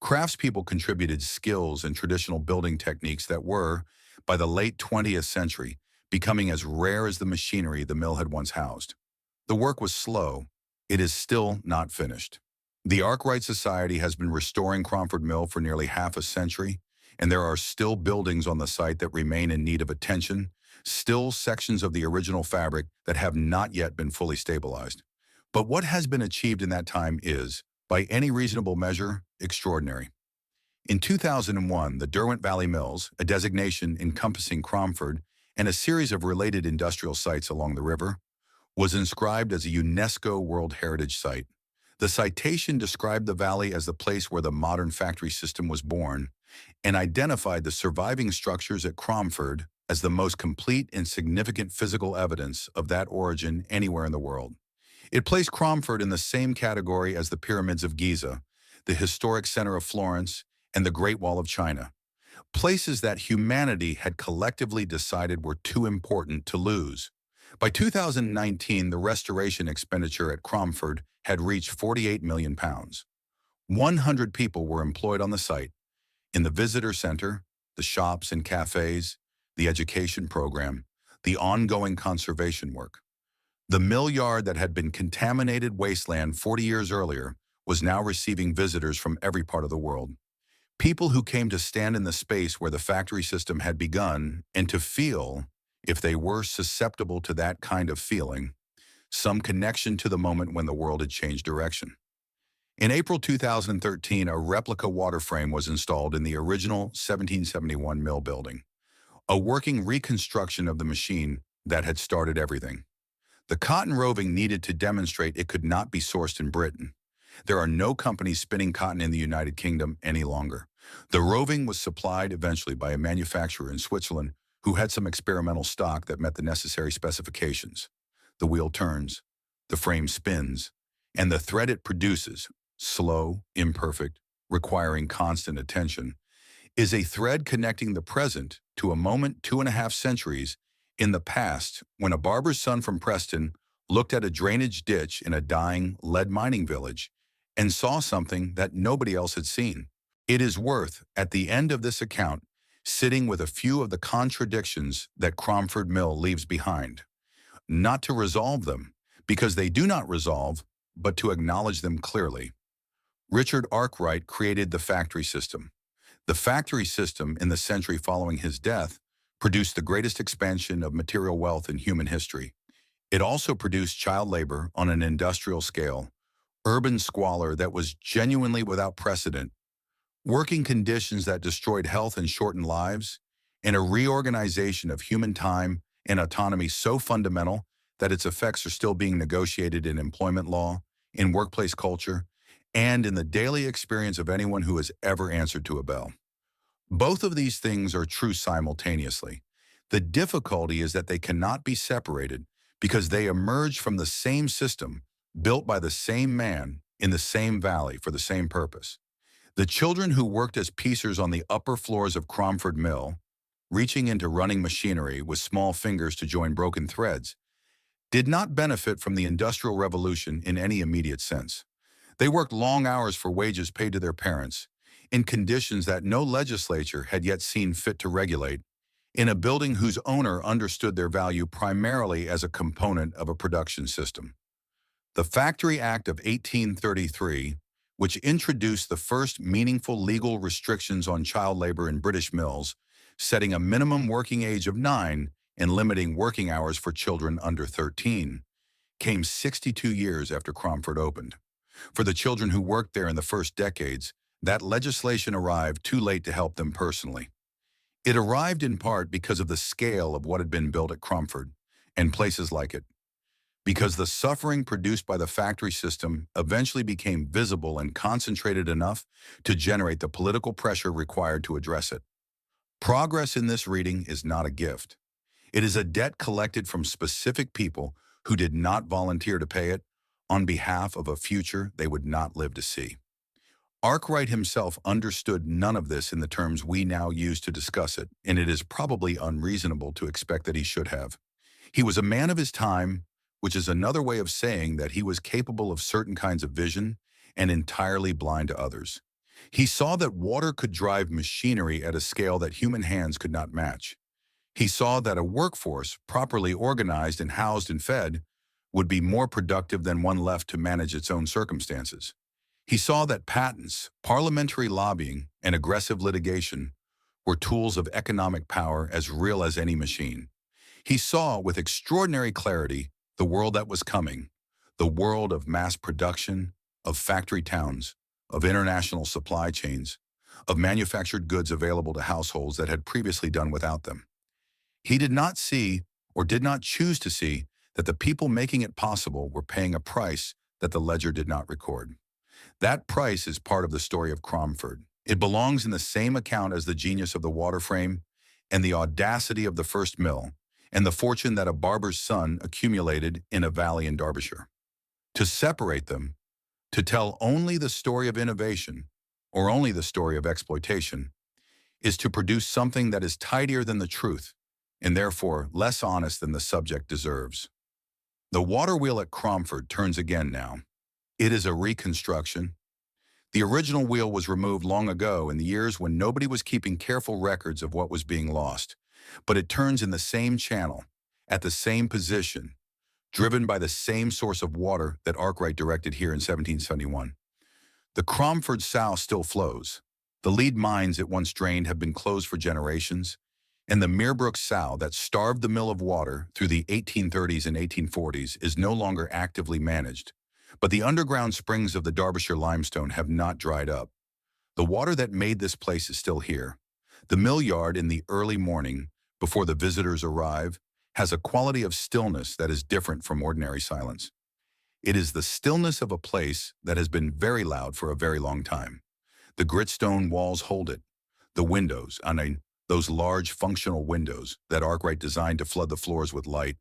Craftspeople contributed skills and traditional building techniques that were, by the late 20th century, becoming as rare as the machinery the mill had once housed. The work was slow. It is still not finished. The Arkwright Society has been restoring Cromford Mill for nearly half a century, and there are still buildings on the site that remain in need of attention, still sections of the original fabric that have not yet been fully stabilized. But what has been achieved in that time is, by any reasonable measure, extraordinary. In 2001, the Derwent Valley Mills, a designation encompassing Cromford and a series of related industrial sites along the river, was inscribed as a UNESCO World Heritage Site. The citation described the valley as the place where the modern factory system was born and identified the surviving structures at Cromford as the most complete and significant physical evidence of that origin anywhere in the world. It placed Cromford in the same category as the pyramids of Giza, the historic center of Florence, and the Great Wall of China, places that humanity had collectively decided were too important to lose. By 2019, the restoration expenditure at Cromford had reached £48 million. 100 people were employed on the site, in the visitor center, the shops and cafes, the education program, the ongoing conservation work. The mill yard that had been contaminated wasteland 40 years earlier was now receiving visitors from every part of the world. People who came to stand in the space where the factory system had begun and to feel, if they were susceptible to that kind of feeling, some connection to the moment when the world had changed direction. In April 2013, a replica water frame was installed in the original 1771 mill building, a working reconstruction of the machine that had started everything. The cotton roving needed to demonstrate it could not be sourced in Britain. There are no companies spinning cotton in the United Kingdom any longer. The roving was supplied eventually by a manufacturer in Switzerland who had some experimental stock that met the necessary specifications. The wheel turns, the frame spins, and the thread it produces, slow, imperfect, requiring constant attention, is a thread connecting the present to a moment 2.5 centuries in the past when a barber's son from Preston looked at a drainage ditch in a dying lead mining village and saw something that nobody else had seen. It is worth, at the end of this account, sitting with a few of the contradictions that Cromford Mill leaves behind, not to resolve them, because they do not resolve, but to acknowledge them clearly. Richard Arkwright created the factory system. The factory system, in the century following his death, produced the greatest expansion of material wealth in human history. It also produced child labor on an industrial scale, urban squalor that was genuinely without precedent, working conditions that destroyed health and shortened lives, and a reorganization of human time and autonomy so fundamental that its effects are still being negotiated in employment law, in workplace culture, and in the daily experience of anyone who has ever answered to a bell. Both of these things are true simultaneously. The difficulty is that they cannot be separated because they emerge from the same system, built by the same man in the same valley for the same purpose. The children who worked as piecers on the upper floors of Cromford Mill, reaching into running machinery with small fingers to join broken threads, did not benefit from the Industrial Revolution in any immediate sense. They worked long hours for wages paid to their parents, in conditions that no legislature had yet seen fit to regulate, in a building whose owner understood their value primarily as a component of a production system. The Factory Act of 1833, which introduced the first meaningful legal restrictions on child labor in British mills, setting a minimum working age of 9 and limiting working hours for children under 13, came 62 years after Cromford opened. For the children who worked there in the first decades, that legislation arrived too late to help them personally. It arrived in part because of the scale of what had been built at Cromford and places like it, because the suffering produced by the factory system eventually became visible and concentrated enough to generate the political pressure required to address it. Progress in this reading is not a gift. It is a debt collected from specific people who did not volunteer to pay it on behalf of a future they would not live to see. Arkwright himself understood none of this in the terms we now use to discuss it, and it is probably unreasonable to expect that he should have. He was a man of his time, which is another way of saying that he was capable of certain kinds of vision and entirely blind to others. He saw that water could drive machinery at a scale that human hands could not match. He saw that a workforce, properly organized and housed and fed, would be more productive than one left to manage its own circumstances. He saw that patents, parliamentary lobbying, and aggressive litigation were tools of economic power as real as any machine. He saw with extraordinary clarity the world that was coming, the world of mass production, of factory towns, of international supply chains, of manufactured goods available to households that had previously done without them. He did not see, or did not choose to see, that the people making it possible were paying a price that the ledger did not record. That price is part of the story of Cromford. It belongs in the same account as the genius of the water frame and the audacity of the first mill and the fortune that a barber's son accumulated in a valley in Derbyshire. To separate them, to tell only the story of innovation or only the story of exploitation, is to produce something that is tidier than the truth and therefore less honest than the subject deserves. The water wheel at Cromford turns again now. It is a reconstruction. The original wheel was removed long ago in the years when nobody was keeping careful records of what was being lost, but it turns in the same channel, at the same position, driven by the same source of water that Arkwright directed here in 1771. The Cromford Sow still flows. The lead mines it once drained have been closed for generations, and the Merebrook Sow that starved the mill of water through the 1830s and 1840s is no longer actively managed. But the underground springs of the Derbyshire limestone have not dried up. The water that made this place is still here. The mill yard in the early morning, before the visitors arrive, has a quality of stillness that is different from ordinary silence. It is the stillness of a place that has been very loud for a very long time. The gritstone walls hold it. The windows, those large functional windows that Arkwright designed to flood the floors with light,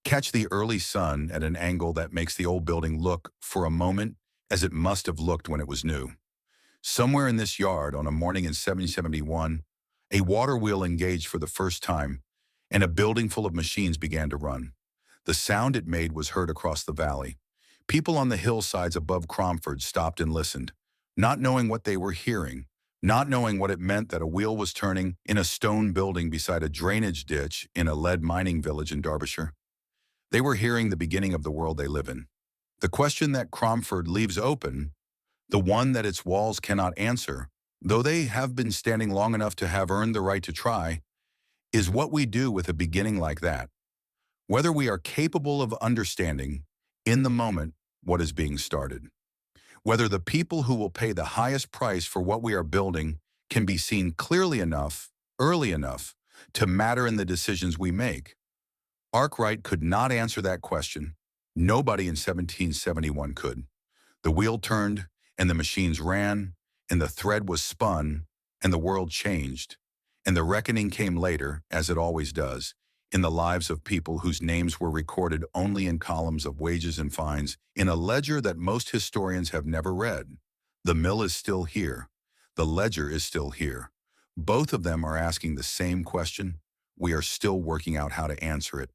catch the early sun at an angle that makes the old building look, for a moment, as it must have looked when it was new. Somewhere in this yard, on a morning in 1771, A water wheel engaged for the first time, and a building full of machines began to run. The sound it made was heard across the valley. People on the hillsides above Cromford stopped and listened, not knowing what they were hearing, not knowing what it meant that a wheel was turning in a stone building beside a drainage ditch in a lead mining village in Derbyshire. They were hearing the beginning of the world they live in. The question that Cromford leaves open, the one that its walls cannot answer, though they have been standing long enough to have earned the right to try, is what we do with a beginning like that. Whether we are capable of understanding, in the moment, what is being started. Whether the people who will pay the highest price for what we are building can be seen clearly enough, early enough, to matter in the decisions we make. Arkwright could not answer that question. Nobody in 1771 could. The wheel turned, and the machines ran, and the thread was spun, and the world changed. And the reckoning came later, as it always does, in the lives of people whose names were recorded only in columns of wages and fines, in a ledger that most historians have never read. The mill is still here. The ledger is still here. Both of them are asking the same question. We are still working out how to answer it.